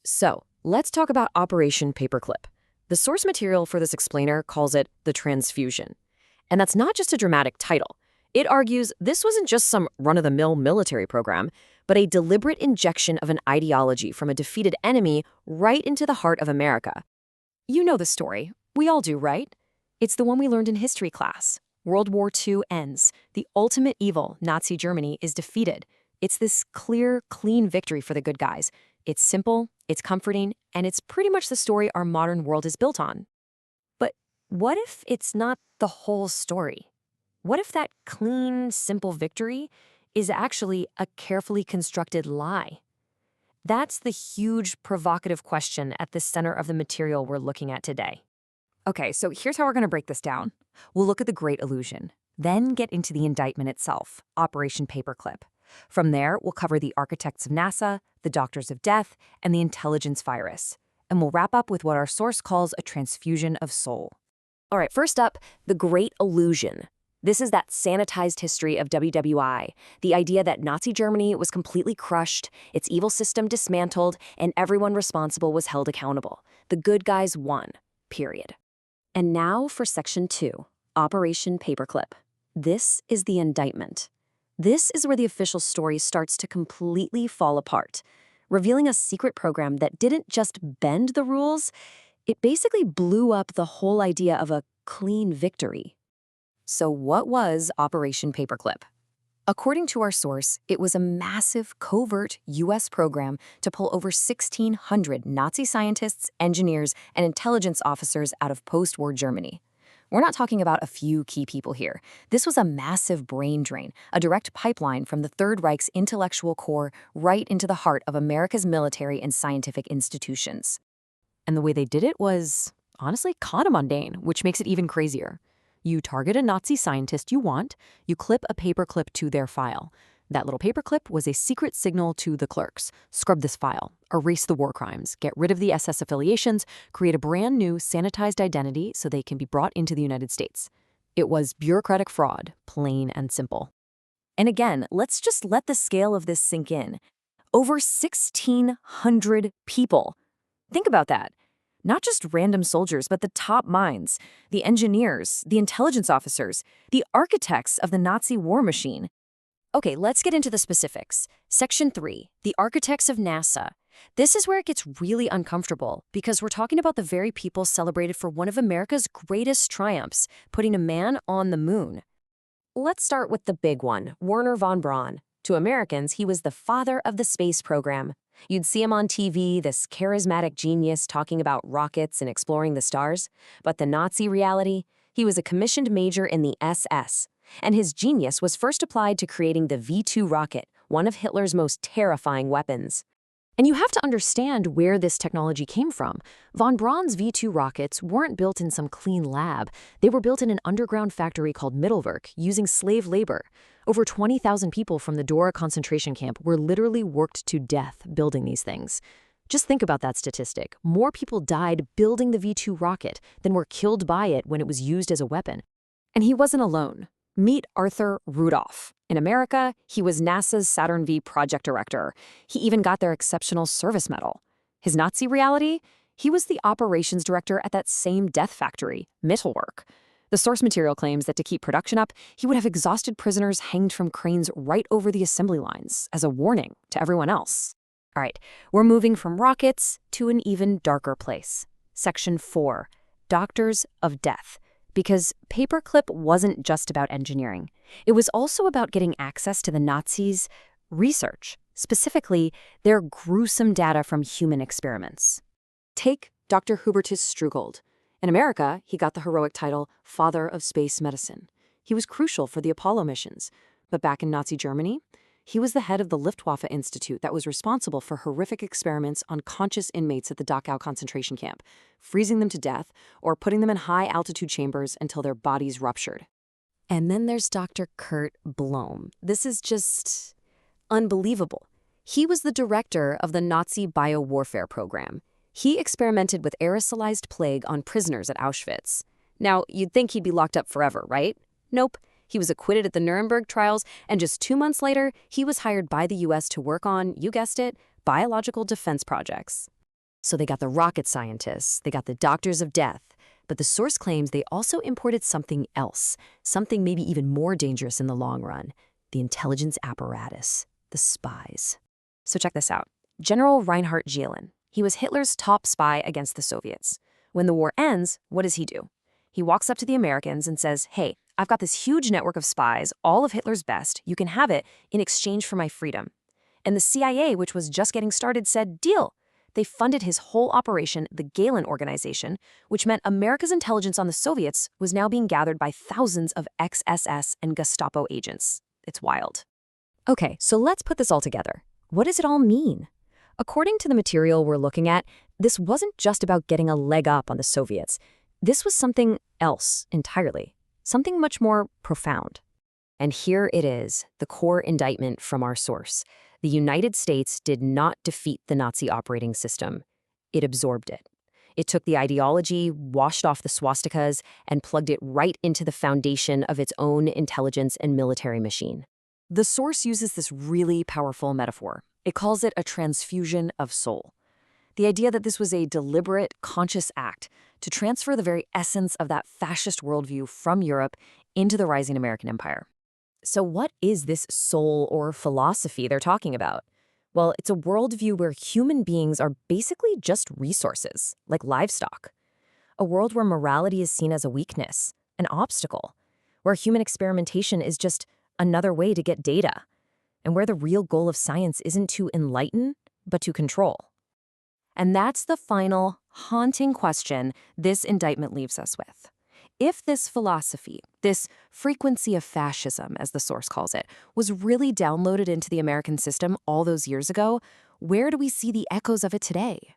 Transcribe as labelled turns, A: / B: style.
A: So, let's talk about Operation Paperclip. The source material for this explainer calls it the transfusion. And that's not just a dramatic title. It argues this wasn't just some run-of-the-mill military program, but a deliberate injection of an ideology from a defeated enemy right into the heart of America. You know the story. We all do, right? It's the one we learned in history class. World War II ends. The ultimate evil, Nazi Germany, is defeated. It's this clear, clean victory for the good guys. It's simple, it's comforting, and it's pretty much the story our modern world is built on. But what if it's not the whole story? What if that clean, simple victory is actually a carefully constructed lie? That's the huge, provocative question at the center of the material we're looking at today.
B: Okay, so here's how we're going to break this down. We'll look at the Great Illusion, then get into the indictment itself, Operation Paperclip. From there, we'll cover the architects of NASA, the doctors of death, and the intelligence virus. And we'll wrap up with what our source calls a transfusion of soul.
A: All right, first up, the Great Illusion. This is that sanitized history of WWI, the idea that Nazi Germany was completely crushed, its evil system dismantled, and everyone responsible was held accountable. The good guys won, period. And now for Section 2, Operation Paperclip. This is the indictment. This is where the official story starts to completely fall apart, revealing a secret program that didn't just bend the rules, it basically blew up the whole idea of a clean victory. So what was Operation Paperclip? According to our source, it was a massive, covert U.S. program to pull over 1,600 Nazi scientists, engineers, and intelligence officers out of post-war Germany. We're not talking about a few key people here. This was a massive brain drain, a direct pipeline from the Third Reich's intellectual core right into the heart of America's military and scientific institutions. And the way they did it was, honestly, kind of mundane, which makes it even crazier. You target a Nazi scientist you want, you clip a paperclip to their file. That little paperclip was a secret signal to the clerks. Scrub this file, erase the war crimes, get rid of the SS affiliations, create a brand new sanitized identity so they can be brought into the United States. It was bureaucratic fraud, plain and simple. And again, let's just let the scale of this sink in. Over 1,600 people. Think about that. Not just random soldiers, but the top minds, the engineers, the intelligence officers, the architects of the Nazi war machine. Okay, let's get into the specifics. Section 3, the architects of NASA. This is where it gets really uncomfortable because we're talking about the very people celebrated for one of America's greatest triumphs, putting a man on the moon. Let's start with the big one, Wernher von Braun. To Americans, he was the father of the space program. You'd see him on TV, this charismatic genius talking about rockets and exploring the stars. But the Nazi reality? He was a commissioned major in the SS. And his genius was first applied to creating the V-2 rocket, one of Hitler's most terrifying weapons. And you have to understand where this technology came from. Von Braun's V-2 rockets weren't built in some clean lab. They were built in an underground factory called Mittelwerk, using slave labor. Over 20,000 people from the Dora concentration camp were literally worked to death building these things. Just think about that statistic. More people died building the V-2 rocket than were killed by it when it was used as a weapon. And he wasn't alone. Meet Arthur Rudolph. In America, he was NASA's Saturn V project director. He even got their Exceptional Service Medal. His Nazi reality? He was the operations director at that same death factory, Mittelwerk. The source material claims that to keep production up, he would have exhausted prisoners hanged from cranes right over the assembly lines as a warning to everyone else. All right, we're moving from rockets to an even darker place. Section 4, Doctors of Death. Because Paperclip wasn't just about engineering. It was also about getting access to the Nazis' research, specifically their gruesome data from human experiments. Take Dr. Hubertus Strugold. In America, he got the heroic title Father of Space Medicine. He was crucial for the Apollo missions. But back in Nazi Germany, he was the head of the Luftwaffe Institute that was responsible for horrific experiments on conscious inmates at the Dachau concentration camp, freezing them to death or putting them in high-altitude chambers until their bodies ruptured. And then there's Dr. Kurt Blom. This is just unbelievable. He was the director of the Nazi biowarfare program. He experimented with aerosolized plague on prisoners at Auschwitz. Now, you'd think he'd be locked up forever, right? Nope. He was acquitted at the Nuremberg trials, and just 2 months later, he was hired by the U.S. to work on, you guessed it, biological defense projects. So they got the rocket scientists, they got the doctors of death, but the source claims they also imported something else, something maybe even more dangerous in the long run, the intelligence apparatus, the spies.
B: So check this out. General Reinhard Gehlen. He was Hitler's top spy against the Soviets. When the war ends, what does he do? He walks up to the Americans and says, hey, I've got this huge network of spies, all of Hitler's best. You can have it in exchange for my freedom. And the CIA, which was just getting started, said, deal. They funded his whole operation, the Gehlen Organization, which meant America's intelligence on the Soviets was now being gathered by thousands of ex-SS and Gestapo agents. It's wild.
A: Okay, so let's put this all together. What does it all mean? According to the material we're looking at, this wasn't just about getting a leg up on the Soviets. This was something else entirely, something much more profound. And here it is, the core indictment from our source. The United States did not defeat the Nazi operating system. It absorbed it. It took the ideology, washed off the swastikas, and plugged it right into the foundation of its own intelligence and military machine. The source uses this really powerful metaphor. It calls it a transfusion of soul. The idea that this was a deliberate, conscious act to transfer the very essence of that fascist worldview from Europe into the rising American empire. So what is this soul or philosophy they're talking about? Well, it's a worldview where human beings are basically just resources, like livestock. A world where morality is seen as a weakness, an obstacle, where human experimentation is just another way to get data, and where the real goal of science isn't to enlighten, but to control. And that's the final, haunting question this indictment leaves us with. If this philosophy, this frequency of fascism, as the source calls it, was really downloaded into the American system all those years ago, where do we see the echoes of it today?